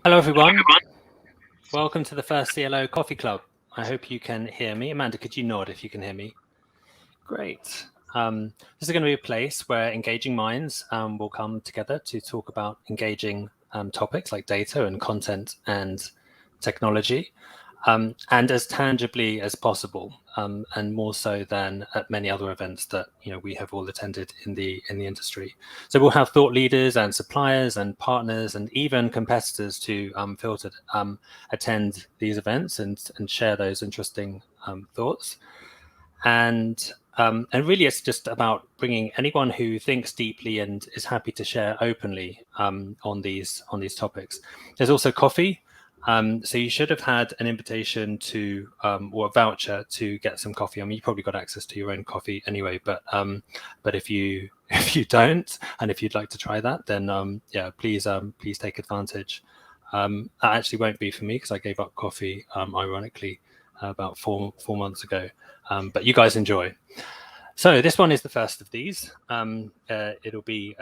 Hello, everyone. Welcome to the first CLO Coffee Club. I hope you can hear me. Amanda, could you nod if you can hear me? Great. This is going to be a place where engaging minds will come together to talk about engaging topics like data and content and technology, and as tangibly as possible, and more so than at many other events that we have all attended in the industry. So we'll have thought leaders and suppliers and partners and even competitors to filter attend these events and share those interesting thoughts. And really, it's just about bringing anyone who thinks deeply and is happy to share openly on these topics. There's also coffee. So you should have had an invitation to or a voucher to get some coffee. I mean, you probably got access to your own coffee anyway. But if you don't, and if you'd like to try that, then yeah, please take advantage. That actually won't be for me because I gave up coffee, ironically, about four months ago. But you guys enjoy. So this one is the first of these. It'll be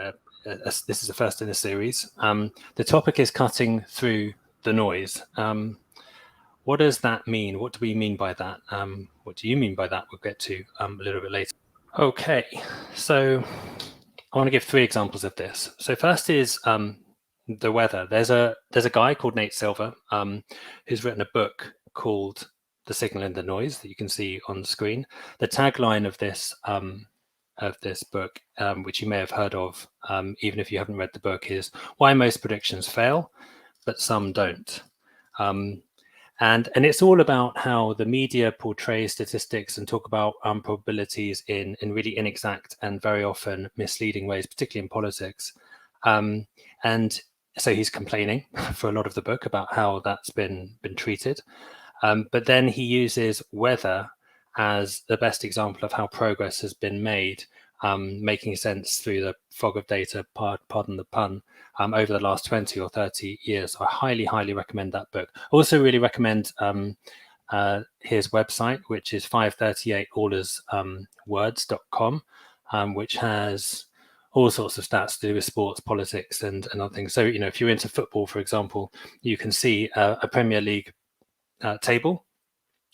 this is the first in a series. The topic is cutting through the noise. What does that mean? What do we mean by that? What do you mean by that? We'll get to a little bit later. Okay, so I want to give 3 examples of this. So first is the weather. There's a guy called Nate Silver who's written a book called The Signal in the Noise that you can see on the screen. The tagline of this book, which you may have heard of, even if you haven't read the book, is "Why Most Predictions Fail, but Some Don't." And it's all about how the media portrays statistics and talk about probabilities in really inexact and very often misleading ways, particularly in politics. And so he's complaining for a lot of the book about how that's been treated. But then he uses weather as the best example of how progress has been made, making sense through the fog of data, pardon the pun, over the last 20 or 30 years. I highly recommend that book. Also really recommend his website, which is 538allerswords.com, which has all sorts of stats to do with sports, politics, and other things. So, if you're into football, for example, you can see a Premier League table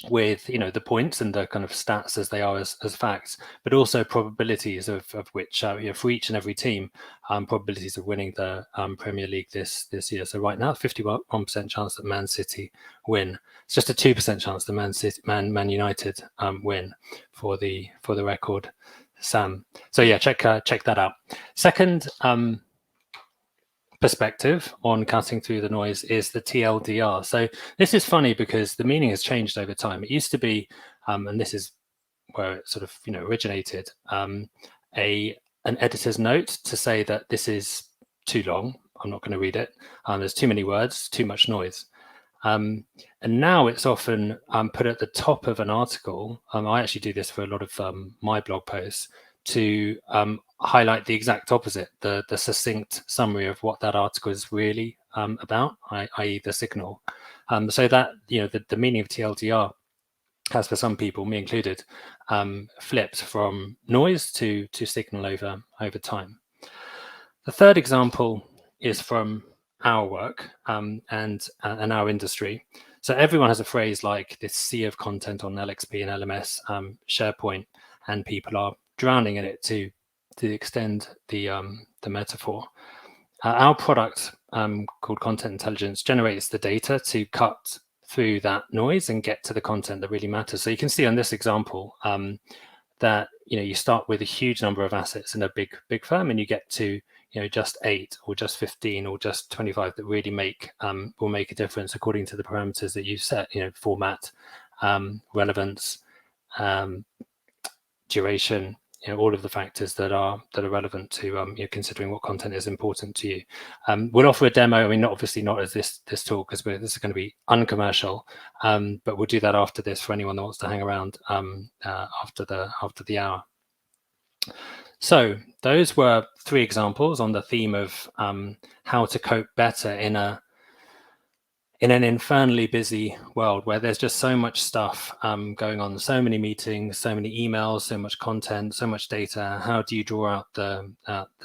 with the points and the kind of stats as they are as facts, but also probabilities of which for each and every team, probabilities of winning the Premier League this year. So right now, 51% chance that Man City win. It's just a 2% chance that Man United win for the record, Sam. So yeah, check that out. Second perspective on cutting through the noise is the TLDR. So this is funny because the meaning has changed over time. It used to be, and this is where it sort of originated, an editor's note to say that this is too long. I'm not going to read it. There's too many words, too much noise. And now it's often put at the top of an article. I actually do this for a lot of my blog posts to highlight the exact opposite, the succinct summary of what that article is really about, i.e. the signal. So that, the meaning of TLDR has, for some people, me included, flipped from noise to signal over time. The third example is from our work and our industry. So everyone has a phrase like this sea of content on LXP and LMS, SharePoint, and people are drowning in it to extend the metaphor. Our product called Content Intelligence generates the data to cut through that noise and get to the content that really matters. So you can see on this example that you start with a huge number of assets in a big firm, and you get to just 8 or just 15 or just 25 that really will make a difference according to the parameters that you set. Format, relevance, duration, all of the factors that are relevant to considering what content is important to you. We'll offer a demo. I mean, obviously not as this talk, because this is going to be uncommercial, but we'll do that after this for anyone that wants to hang around after the hour. So those were 3 examples on the theme of how to cope better in an infernally busy world where there's just so much stuff going on, so many meetings, so many emails, so much content, so much data. How do you draw out the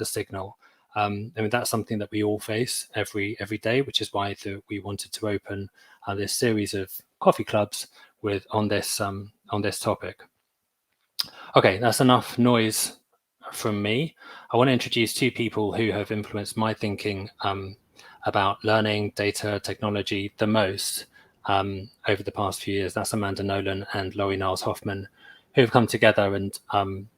signal? I mean, that's something that we all face every day, which is why we wanted to open this series of coffee clubs on this topic. Okay, that's enough noise from me. I want to introduce two people who have influenced my thinking about learning, data, technology the most over the past few years. That's Amanda Nolen and Laurie Niles-Hoffman, who have come together and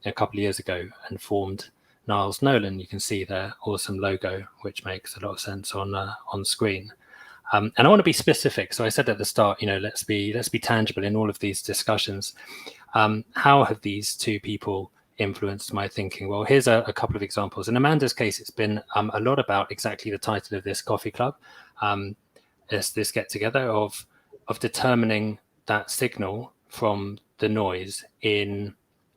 a couple of years ago and formed NilesNolen. You can see their awesome logo, which makes a lot of sense on screen. And I want to be specific. So I said at the start, let's be tangible in all of these discussions. How have these two people influenced my thinking? Well, here's a couple of examples. In Amanda's case, it's been a lot about exactly the title of this coffee club, this get together of determining that signal from the noise in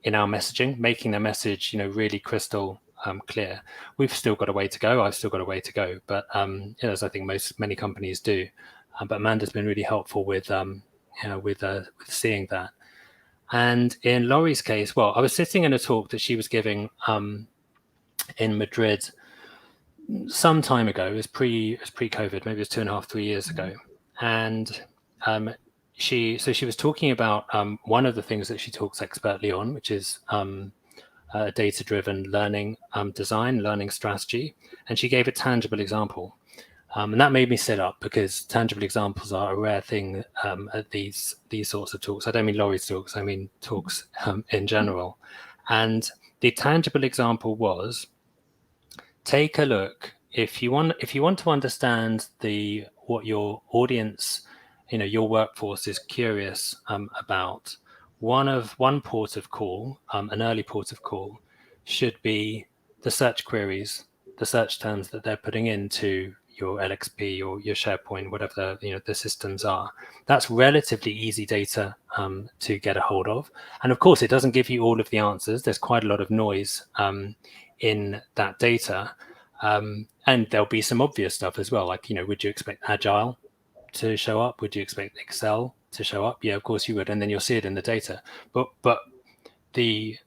our messaging, making the message really crystal clear. We've still got a way to go. I've still got a way to go, but as I think many companies do. But Amanda's been really helpful with seeing that. And in Laurie's case, well, I was sitting in a talk that she was giving in Madrid some time ago. It was pre-COVID, maybe it was 2.5, 3 years ago. And she was talking about one of the things that she talks expertly on, which is data-driven learning design, learning strategy. And she gave a tangible example. And that made me sit up, because tangible examples are a rare thing at these sorts of talks. I don't mean Laurie's talks, I mean talks in general. And the tangible example was, take a look, if you want to understand what your audience, your workforce is curious about, one port of call, an early port of call, should be the search queries, the search terms that they're putting into your LXP or your SharePoint, whatever the systems are. That's relatively easy data to get a hold of. And of course, it doesn't give you all of the answers. There's quite a lot of noise in that data. And there'll be some obvious stuff as well. Like, would you expect Agile to show up? Would you expect Excel to show up? Yeah, of course you would. And then you'll see it in the data. But the,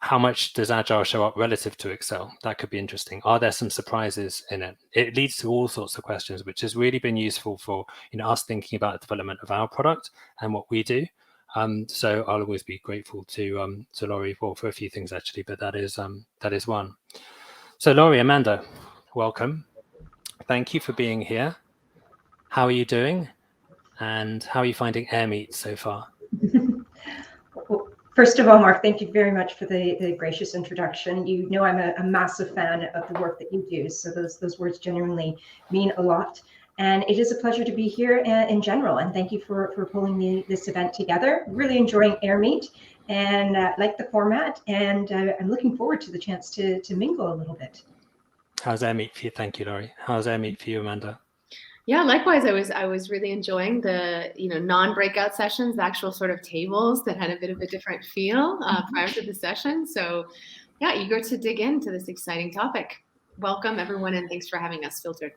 how much does Agile show up relative to Excel? That could be interesting. Are there some surprises in it? It leads to all sorts of questions, which has really been useful for us thinking about the development of our product and what we do. So I'll always be grateful to Laurie for a few things actually, but that is one. So Laurie, Amanda, welcome. Thank you for being here. How are you doing? And how are you finding AirMeet so far? Well, first of all, Mark, thank you very much for the gracious introduction. You know I'm a massive fan of the work that you do, so those words genuinely mean a lot. And it is a pleasure to be here in general, and thank you for pulling this event together. Really enjoying AirMeet and like the format, and I'm looking forward to the chance to mingle a little bit. How's AirMeet for you? Thank you, Laurie. How's AirMeet for you, Amanda? Yeah, likewise, I was really enjoying the non-breakout sessions, the actual sort of tables that had a bit of a different feel prior to the session. So yeah, eager to dig into this exciting topic. Welcome everyone, and thanks for having us, Filtered.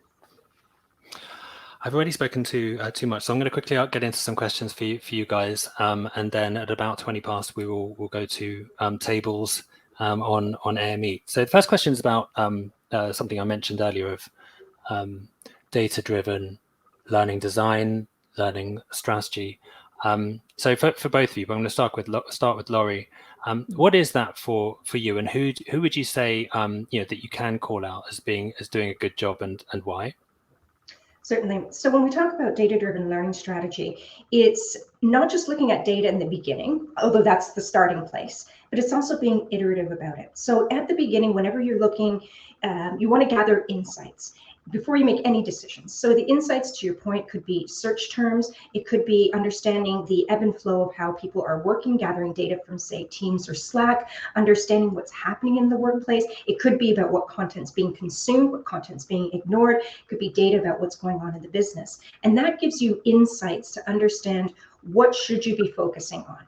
I've already spoken too much, so I'm going to quickly get into some questions for you guys, and then at about 20 past we'll go to tables on AirMeet. So the first question is about something I mentioned earlier of data-driven learning design, learning strategy. So for both of you, but I'm going to start with Laurie. What is that for you, and who would you say that you can call out as doing a good job, and why? Certainly. So when we talk about data-driven learning strategy, it's not just looking at data in the beginning, although that's the starting place, but it's also being iterative about it. So at the beginning, whenever you're looking, you want to gather insights before you make any decisions. So the insights, to your point, could be search terms. It could be understanding the ebb and flow of how people are working, gathering data from, say, Teams or Slack, understanding what's happening in the workplace. It could be about what content's being consumed, what content's being ignored. It could be data about what's going on in the business. And that gives you insights to understand what should you be focusing on.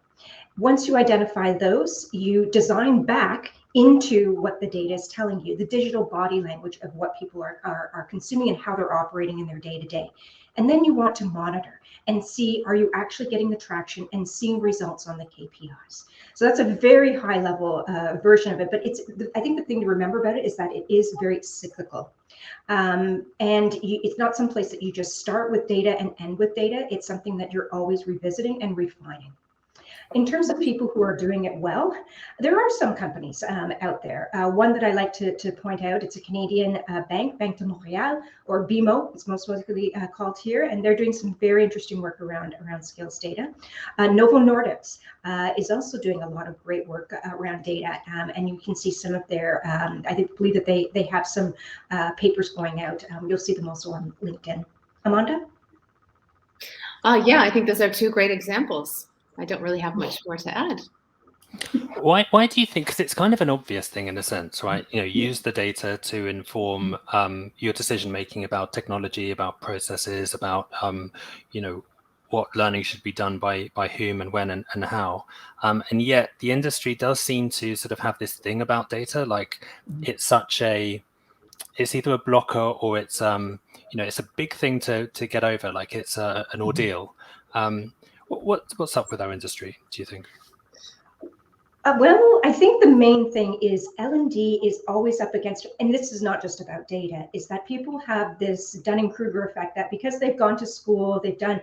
Once you identify those, you design back into what the data is telling you, the digital body language of what people are consuming and how they're operating in their day-to-day. And then you want to monitor and see, are you actually getting the traction and seeing results on the KPIs? So that's a very high level version of it. But I think the thing to remember about it is that it is very cyclical. It's not some place that you just start with data and end with data. It's something that you're always revisiting and refining. In terms of people who are doing it well, there are some companies out there. One that I like to point out, it's a Canadian bank, Banque de Montréal, or BMO, it's most likely called here, and they're doing some very interesting work around skills data. Novo Nordisk is also doing a lot of great work around data, and you can see some of their, I believe that they have some papers going out. You'll see them also on LinkedIn. Amanda? Yeah, I think those are two great examples. I don't really have much more to add. Why do you think? Because it's kind of an obvious thing in a sense, right? Use the data to inform your decision making about technology, about processes, about what learning should be done by whom and when and how. And yet the industry does seem to sort of have this thing about data, like it's either a blocker or it's it's a big thing to get over, like it's an ordeal. What's up with our industry, do you think? Well, I think the main thing is L&D is always up against, and this is not just about data, is that people have this Dunning-Kruger effect that because they've gone to school, they've done,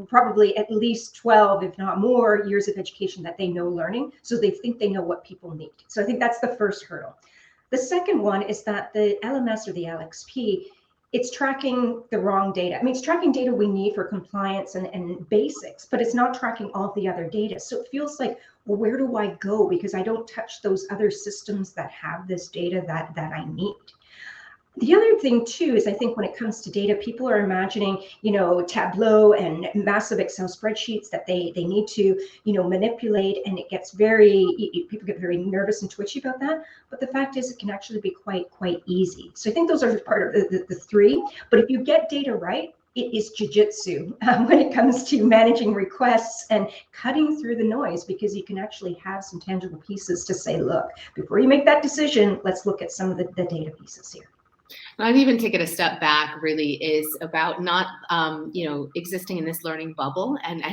probably at least 12, if not more, years of education that they know learning. So they think they know what people need. So I think that's the first hurdle. The second one is that the LMS or the LXP, it's tracking the wrong data. I mean, it's tracking data we need for compliance and basics, but it's not tracking all the other data. So it feels like, well, where do I go? Because I don't touch those other systems that have this data that I need. The other thing too is I think when it comes to data, people are imagining, Tableau and massive Excel spreadsheets that they need to, manipulate, and it gets people get very nervous and twitchy about that. But the fact is, it can actually be quite easy. So I think those are part of the three. But if you get data right, it is jujitsu when it comes to managing requests and cutting through the noise, because you can actually have some tangible pieces to say, look, before you make that decision, let's look at some of the data pieces here. I'd even take it a step back, really is about not, existing in this learning bubble and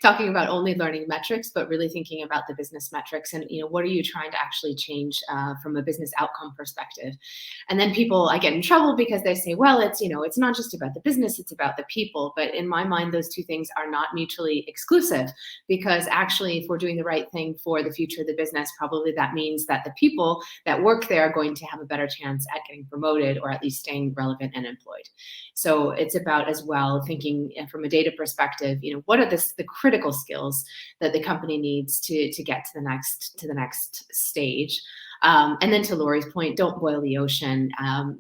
talking about only learning metrics, but really thinking about the business metrics and, what are you trying to actually change from a business outcome perspective? And then I get in trouble because they say, well, it's not just about the business, it's about the people. But in my mind, those two things are not mutually exclusive, because actually, if we're doing the right thing for the future of the business, probably that means that the people that work there are going to have a better chance at getting promoted or at least staying relevant and employed. So it's about as well thinking from a data perspective, what are the critical skills that the company needs to get to the next stage. And then to Laurie's point, don't boil the ocean.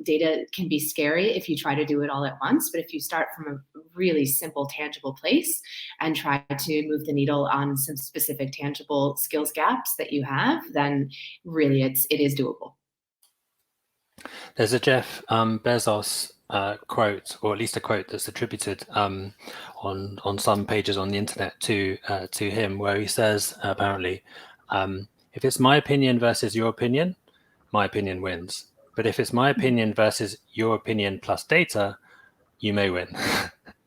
Data can be scary if you try to do it all at once, but if you start from a really simple, tangible place and try to move the needle on some specific tangible skills gaps that you have, then really it is doable. There's a Jeff Bezos quote, or at least a quote that's attributed on some pages on the internet to him, where he says, apparently, if it's my opinion versus your opinion, my opinion wins. But if it's my opinion versus your opinion plus data, you may win.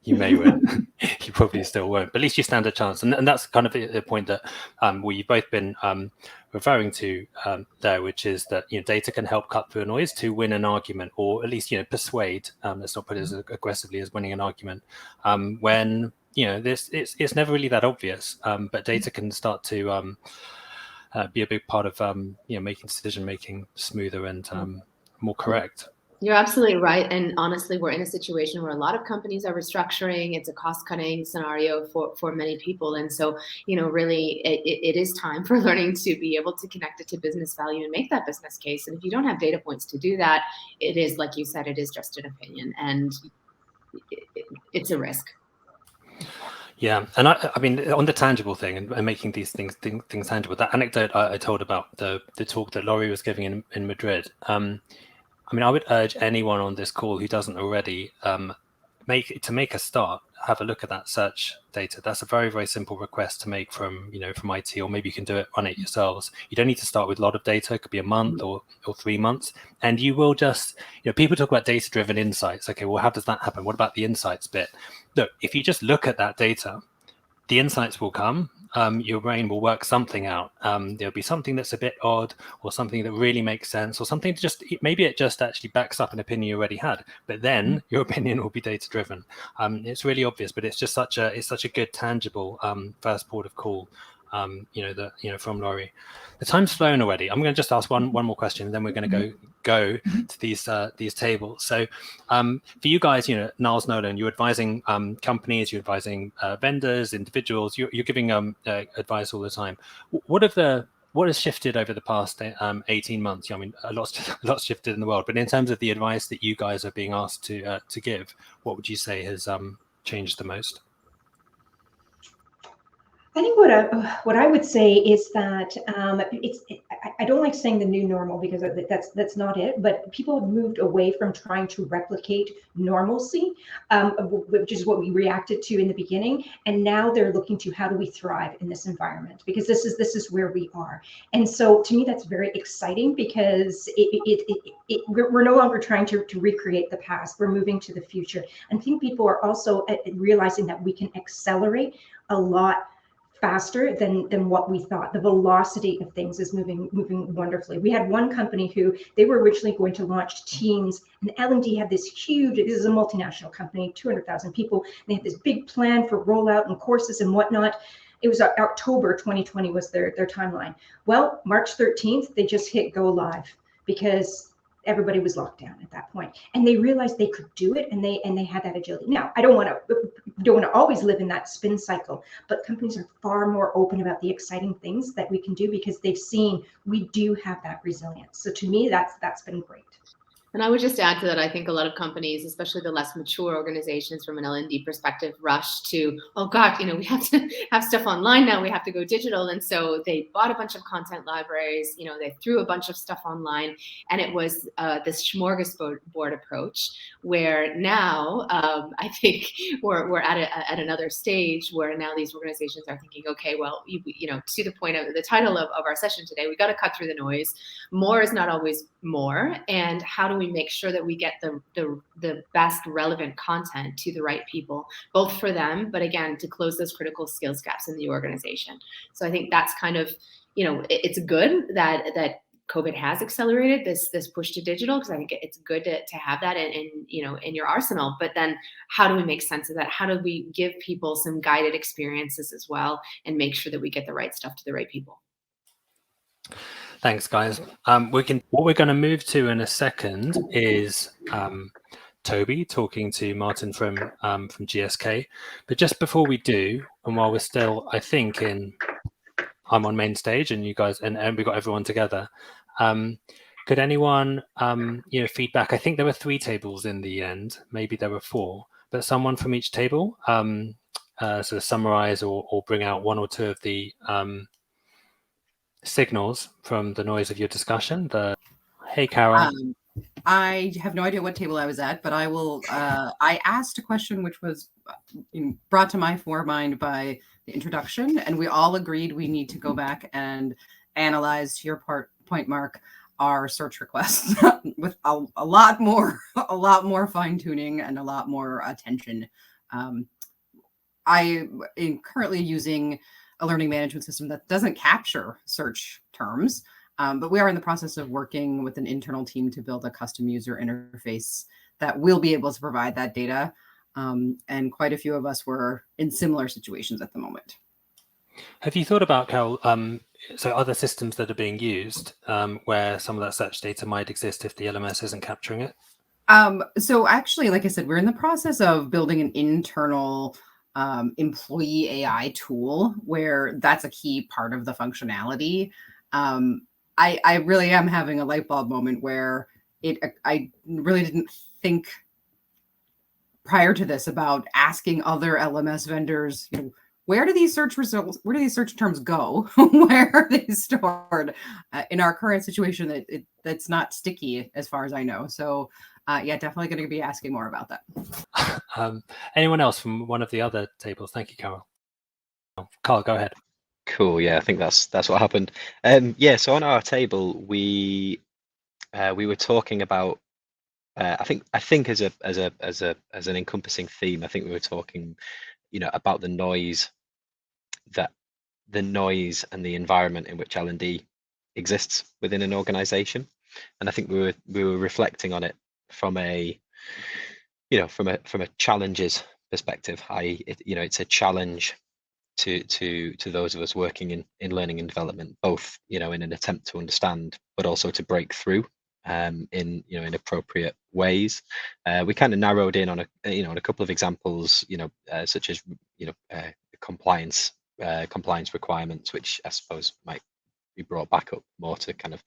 You may win. You probably still won't, but at least you stand a chance. And that's kind of the point that we've both been referring to there, which is that data can help cut through a noise to win an argument, or at least persuade. Let's not put it as aggressively as winning an argument. When it's never really that obvious, but data can start to be a big part of making decision making smoother and more correct. You're absolutely right. And honestly, we're in a situation where a lot of companies are restructuring. It's a cost-cutting scenario for many people. And so, really, it is time for learning to be able to connect it to business value and make that business case. And if you don't have data points to do that, it is, like you said, it is just an opinion. And it's a risk. Yeah, and I mean, on the tangible thing and making these things tangible, that anecdote I told about the talk that Laurie was giving in Madrid, I mean, I would urge anyone on this call who doesn't already make a start, have a look at that search data. That's a very, very simple request to make from IT, or maybe you can run it yourselves. You don't need to start with a lot of data. It could be a month or 3 months, and you will just, people talk about data-driven insights. Okay, well, how does that happen? What about the insights bit? Look, if you just look at that data, the insights will come. Your brain will work something out. There'll be something that's a bit odd, or something that really makes sense, or something maybe it just actually backs up an opinion you already had. But then your opinion will be data driven. It's really obvious, but it's just such a good tangible first port of call. From Laurie. The time's flown already. I'm going to just ask one more question, and then we're going to go to these tables. So for you guys, NilesNolen, you're advising companies, you're advising vendors, individuals, you're giving advice all the time. What has shifted over the past 18 months? I mean, a lot's shifted in the world, but in terms of the advice that you guys are being asked to give, what would you say has changed the most? I think what I would say is that I don't like saying the new normal, because that's not it. But people have moved away from trying to replicate normalcy, which is what we reacted to in the beginning, and now they're looking to how do we thrive in this environment, because this is where we are. And so to me, that's very exciting, because we're no longer trying to recreate the past. We're moving to the future. And I think people are also realizing that we can accelerate a lot faster than what we thought. The velocity of things is moving wonderfully. We had one company who they were originally going to launch Teams, and L&D had this huge, this is a multinational company, 200,000 people. They had this big plan for rollout and courses and whatnot. It was October 2020 was their timeline. Well, March 13th, they just hit go live, because everybody was locked down at that point, and they realized they could do it, and they had that agility. Now, I don't want to always live in that spin cycle, but companies are far more open about the exciting things that we can do, because they've seen we do have that resilience. So to me, that's been great. And I would just add to that, I think a lot of companies, especially the less mature organizations from an L&D perspective, rush to, oh God, we have to have stuff online now, we have to go digital. And so they bought a bunch of content libraries, they threw a bunch of stuff online, and it was this smorgasbord approach, where now I think we're at another stage where now these organizations are thinking, okay, well, to the point of the title of our session today, we got to cut through the noise. More is not always more. And how do we make sure that we get the best relevant content to the right people, both for them, but again, to close those critical skills gaps in the organization. So I think that's kind of, it's good that COVID has accelerated this push to digital, because I think it's good to have that in your arsenal. But then how do we make sense of that? How do we give people some guided experiences as well, and make sure that we get the right stuff to the right people? Thanks, guys. What we're going to move to in a second is Toby talking to Martin from GSK. But just before we do, and while we're still, I think, I'm on main stage, and you guys, and we got everyone together. Could anyone, feedback? I think there were 3 tables in the end. Maybe there were 4, but someone from each table sort of summarize or bring out 1 or 2 of the signals from the noise of your discussion. Hey, Carol. I have no idea what table I was at, but I will. I asked a question which was brought to my foremind by the introduction, and we all agreed we need to go back and analyze, to your point, Mark, our search requests with a lot more fine tuning and a lot more attention. I am currently using a learning management system that doesn't capture search terms, but we are in the process of working with an internal team to build a custom user interface that will be able to provide that data. And quite a few of us were in similar situations at the moment. Have you thought about, Carol, so other systems that are being used where some of that search data might exist if the LMS isn't capturing it? So actually, like I said, we're in the process of building an internal employee AI tool where that's a key part of the functionality. I really am having a light bulb moment where I really didn't think prior to this about asking other LMS vendors, where do these search results, where do these search terms go? Where are they stored? In our current situation, that's not sticky as far as I know. So yeah, definitely going to be asking more about that. Anyone else from one of the other tables? Thank you, Carol. Carl, go ahead. Cool. Yeah, I think that's what happened. Yeah. So on our table, we were talking about. I think as an encompassing theme, I think we were talking, about the noise and the environment in which L&D exists within an organization, and I think we were reflecting on it from a challenges perspective. It's a challenge to those of us working in learning and development, both in an attempt to understand, but also to break through in appropriate ways. We kind of narrowed in on a couple of examples, such as compliance requirements, which I suppose might be brought back up more to kind of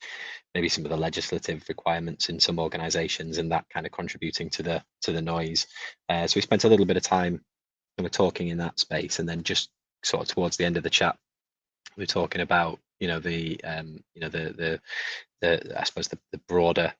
maybe some of the legislative requirements in some organizations, and that kind of contributing to the noise. So we spent a little bit of time kind of talking in that space, and then just sort of towards the end of the chat, we're talking about the I suppose the broader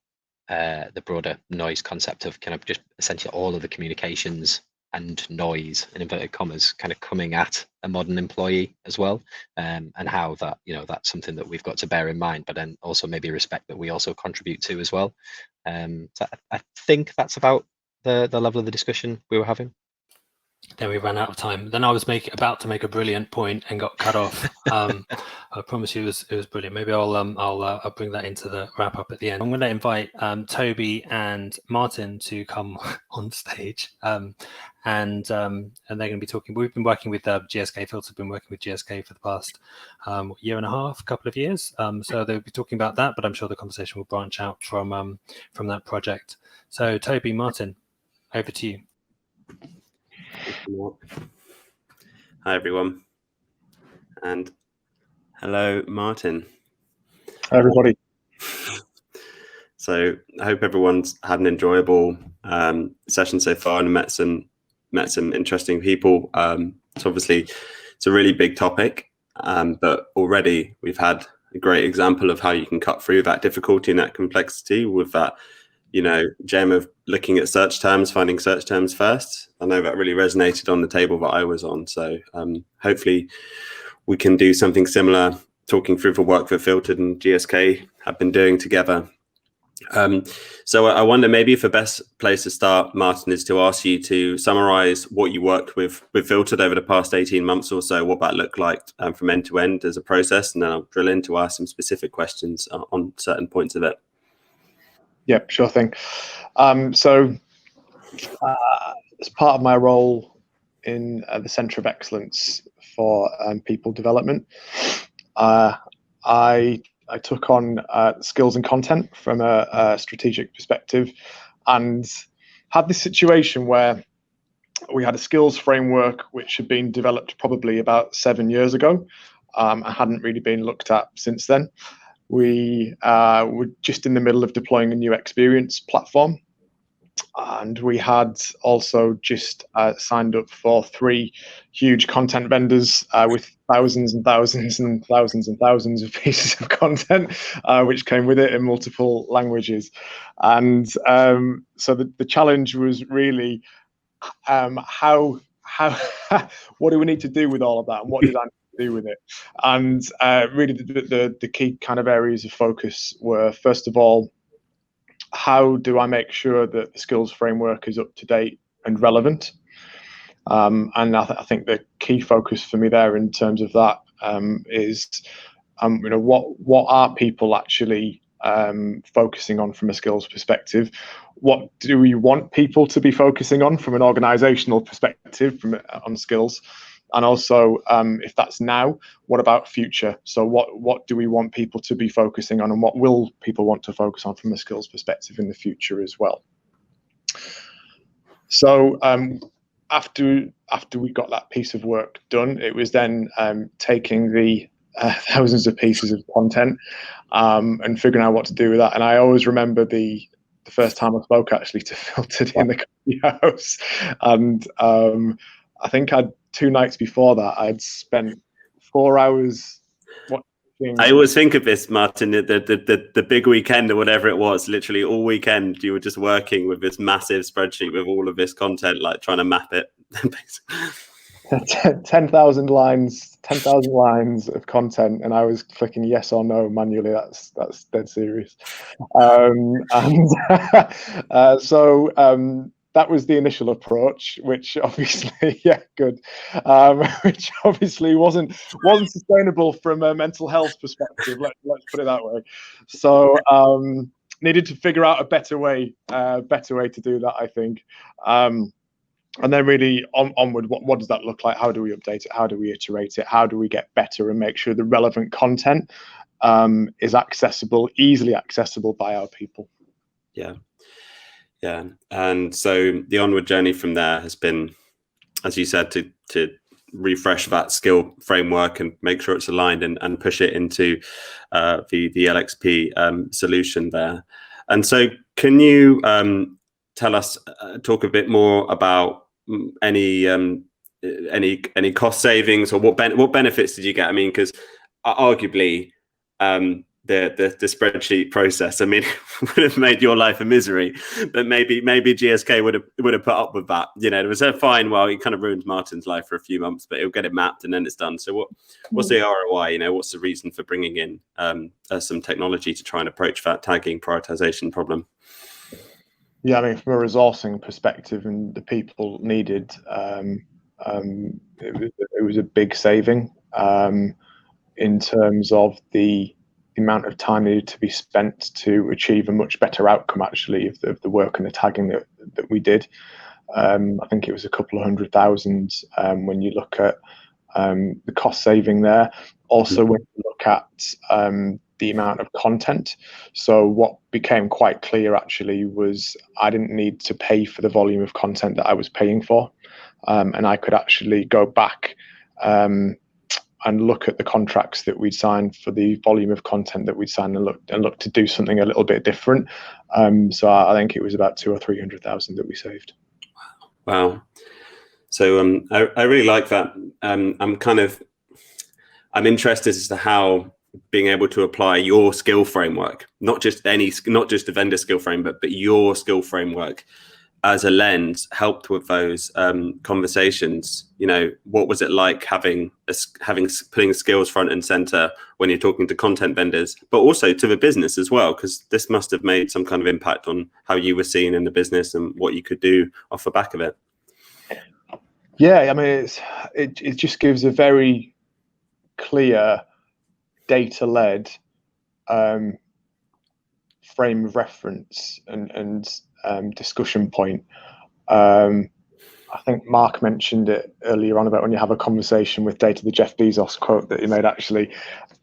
noise concept of kind of just essentially all of the communications and noise, in inverted commas, kind of coming at a modern employee as well, and how that that's something that we've got to bear in mind, but then also maybe respect that we also contribute to as well. So I think that's about the level of the discussion we were having. Then we ran out of time. Then I was about to make a brilliant point and got cut off. I promise you it was brilliant. Maybe I'll bring that into the wrap up at the end. I'm going to invite Toby and Martin to come on stage, and they're going to be talking. We've been working with GSK. Filter have been working with GSK for the past year and a half, couple of years. So they'll be talking about that, but I'm sure the conversation will branch out from that project. So Toby, Martin, over to you. Hi everyone, and hello Martin. Hi everybody. So I hope everyone's had an enjoyable session so far and met some interesting people. So obviously it's a really big topic, but already we've had a great example of how you can cut through that difficulty and that complexity with that gem of looking at search terms, finding search terms first. I know that really resonated on the table that I was on. So hopefully we can do something similar, talking through the work that Filtered and GSK have been doing together. So I wonder maybe if the best place to start, Martin, is to ask you to summarize what you worked with Filtered over the past 18 months or so, what that looked like from end to end as a process, and then I'll drill in to ask some specific questions on certain points of it. Yeah, sure thing. So as part of my role in the Centre of Excellence for People Development, I took on skills and content from a strategic perspective, and had this situation where we had a skills framework which had been developed probably about 7 years ago, and hadn't really been looked at since then. We were just in the middle of deploying a new experience platform, and we had also just signed up for 3 huge content vendors with thousands and thousands and thousands and thousands of pieces of content, which came with it in multiple languages. And so the challenge was really how what do we need to do with all of that, and what did I do with it? And really the key kind of areas of focus were, first of all, how do I make sure that the skills framework is up to date and relevant? And I think the key focus for me there in terms of that is what are people actually focusing on from a skills perspective? What do we want people to be focusing on from an organizational perspective on skills? And also, if that's now, what about future? So what do we want people to be focusing on, and what will people want to focus on from a skills perspective in the future as well? So after we got that piece of work done, it was then taking the thousands of pieces of content and figuring out what to do with that. And I always remember the first time I spoke actually to Filtered in the coffee house, and I think 2 nights before that, I'd spent 4 hours I always think of this, Martin, the big weekend or whatever it was, literally all weekend you were just working with this massive spreadsheet with all of this content, like trying to map it. 10,000 lines, 10,000 lines of content, and I was clicking yes or no manually. That's dead serious. That was the initial approach, which obviously, yeah, good, which obviously wasn't sustainable from a mental health perspective. Let's put it that way. So needed to figure out a better way to do that, I think. And then really onward, what does that look like? How do we update it? How do we iterate it? How do we get better and make sure the relevant content is accessible, easily accessible by our people? Yeah. And so the onward journey from there has been, as you said, to refresh that skill framework and make sure it's aligned and push it into the LXP solution there. And so can you tell us, talk a bit more about any cost savings, or what benefits did you get? I mean, because arguably the spreadsheet process, I mean, would have made your life a misery, but maybe GSK would have put up with that. You know, it was a fine. Well, it kind of ruined Martin's life for a few months, but he'll get it mapped and then it's done. So what's the ROI? You know, what's the reason for bringing in some technology to try and approach that tagging prioritization problem? Yeah, I mean, from a resourcing perspective and the people needed, it was a big saving in terms of the amount of time needed to be spent to achieve a much better outcome, actually, of the work and the tagging that we did. I think it was a couple of 100,000 when you look at the cost saving there. Also, when you look at the amount of content. So what became quite clear actually was I didn't need to pay for the volume of content that I was paying for. And I could actually go back and look at the contracts that we'd signed for the volume of content that we'd signed and look to do something a little bit different. So I think it was about 200,000 or 300,000 that we saved. Wow. So I really like that. I'm interested as to how being able to apply your skill framework, not just a vendor skill frame, but your skill framework as a lens helped with those conversations. You know, what was it like putting skills front and center when you're talking to content vendors, but also to the business as well? Because this must have made some kind of impact on how you were seen in the business and what you could do off the back of it. Yeah, I mean, it just gives a very clear data-led frame of reference and discussion point. I think Mark mentioned it earlier on about when you have a conversation with data, the Jeff Bezos quote that he made. Actually,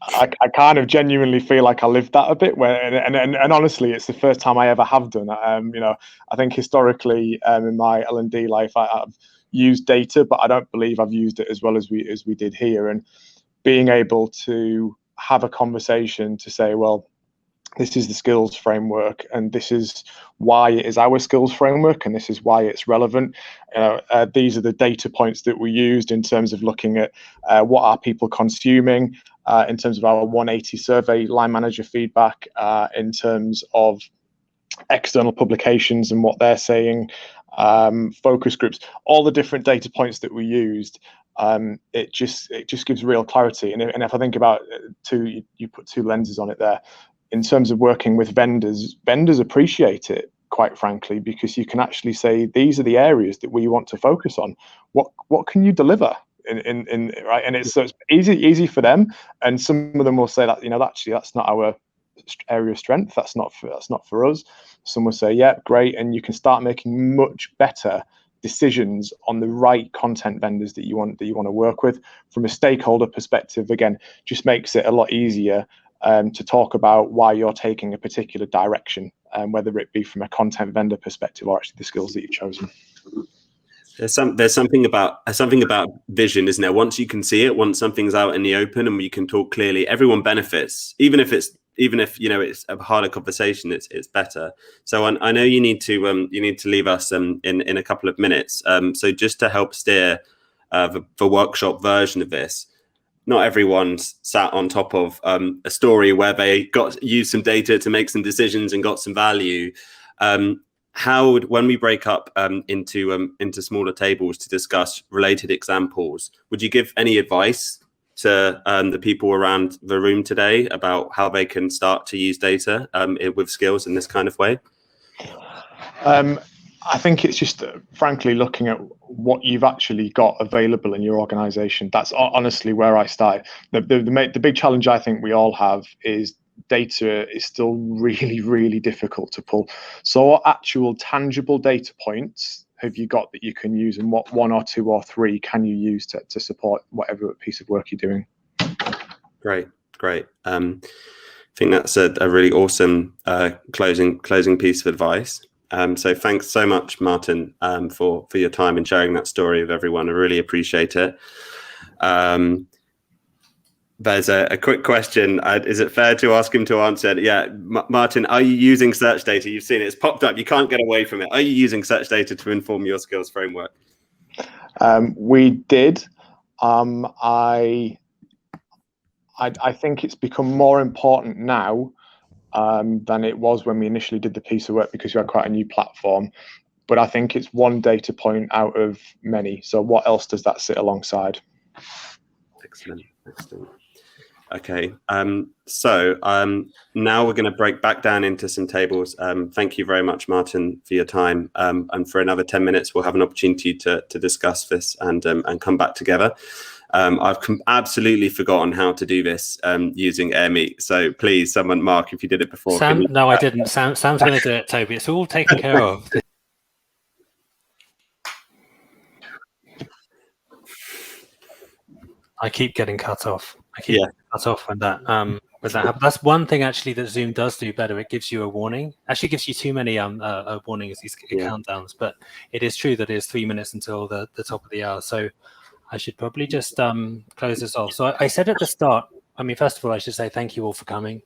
I kind of genuinely feel like I lived that a bit. And honestly, it's the first time I ever have done. You know, I think historically in my L&D life, I've used data, but I don't believe I've used it as well as we did here. And being able to have a conversation to say, well, this is the skills framework, and this is why it is our skills framework, and this is why it's relevant. These are the data points that we used in terms of looking at what are people consuming, in terms of our 180 survey line manager feedback, in terms of external publications and what they're saying, focus groups, all the different data points that we used. It just gives real clarity. And if I think about you put two lenses on it there. In terms of working with vendors appreciate it, quite frankly, because you can actually say, these are the areas that we want to focus on. What can you deliver in right? And so it's easy for them. And some of them will say that, you know, actually that's not our area of strength. That's not for us. Some will say, yeah, great. And you can start making much better decisions on the right content vendors that you want to work with. From a stakeholder perspective, again, just makes it a lot easier to talk about why you're taking a particular direction, whether it be from a content vendor perspective or actually the skills that you've chosen. There's something about vision, isn't there? Once you can see it, once something's out in the open and we can talk clearly, everyone benefits. Even if you know it's a harder conversation, it's better. So I know you need to leave us in a couple of minutes. So just to help steer the workshop version of this, not everyone's sat on top of a story where they used some data to make some decisions and got some value. When we break up into smaller tables to discuss related examples, would you give any advice to the people around the room today about how they can start to use data with skills in this kind of way? I think it's just, frankly, looking at what you've actually got available in your organization. That's honestly where I start. The big challenge I think we all have is data is still really, really difficult to pull. So what actual tangible data points have you got that you can use, and what 1 or 2 or 3 can you use to support whatever piece of work you're doing? Great. I think that's a really awesome closing piece of advice. So thanks so much, Martin, for your time and sharing that story with everyone. I really appreciate it. There's a quick question. Is it fair to ask him to answer? Yeah, Martin, are you using search data? You've seen it. It's popped up. You can't get away from it. Are you using search data to inform your skills framework? We did. I think it's become more important now than it was when we initially did the piece of work, because we had quite a new platform. But I think it's one data point out of many. So what else does that sit alongside? Excellent. Okay, so now we're going to break back down into some tables. Thank you very much, Martin, for your time. And for another 10 minutes, we'll have an opportunity to discuss this and come back together. I've absolutely forgotten how to do this using AirMeet. So please, someone, Mark, if you did it before. Sam, no, I didn't. Sam's going to do it, Toby. It's all taken care of. I keep getting cut off. Getting cut off when that happens. That's one thing actually that Zoom does do better. It gives you a warning. Actually, gives you too many warnings, these countdowns. But it is true that it is 3 minutes until the top of the hour. So I should probably just close this off. So I said at the start, I mean, first of all, I should say thank you all for coming.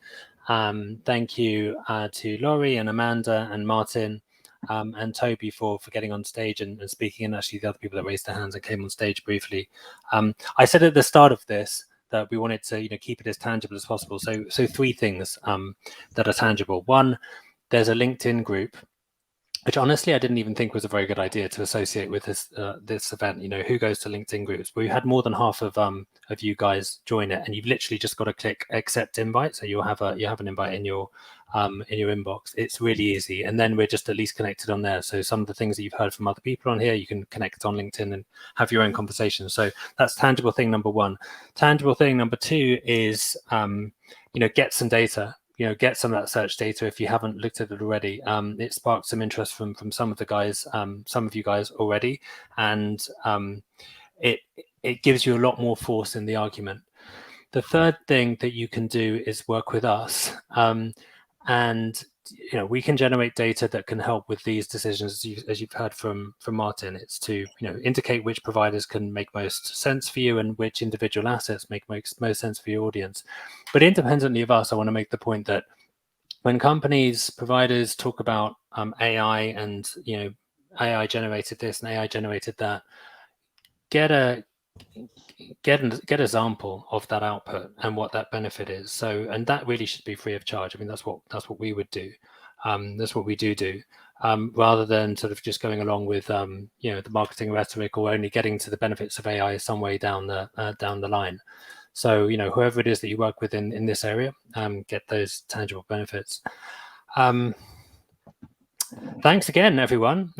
Thank you to Laurie and Amanda and Martin and Toby for getting on stage and speaking, and actually the other people that raised their hands and came on stage briefly. I said at the start of this that we wanted to keep it as tangible as possible. So 3 things that are tangible. One, there's a LinkedIn group, which honestly I didn't even think was a very good idea to associate with this event. Who goes to LinkedIn groups? We had more than half of you guys join it, and you've literally just got to click accept invite. So you have an invite in your inbox. It's really easy, and then we're just at least connected on there. So some of the things that you've heard from other people on here, you can connect on LinkedIn and have your own conversation. So that's tangible thing number 1. Tangible thing number 2 is get some data. Get some of that search data if you haven't looked at it already. It sparked some interest from some of the guys, some of you guys already, and it gives you a lot more force in the argument. The third thing that you can do is work with us, and we can generate data that can help with these decisions, as you've heard from Martin. It's to indicate which providers can make most sense for you and which individual assets make most sense for your audience. But independently of us, I want to make the point that when providers talk about AI and AI generated this and AI generated that, get an example of that output and what that benefit is. So, and that really should be free of charge. I mean, that's what we would do. That's what we do. Rather than sort of just going along with the marketing rhetoric or only getting to the benefits of AI some way down the line. So whoever it is that you work with in this area, get those tangible benefits. Thanks again, everyone.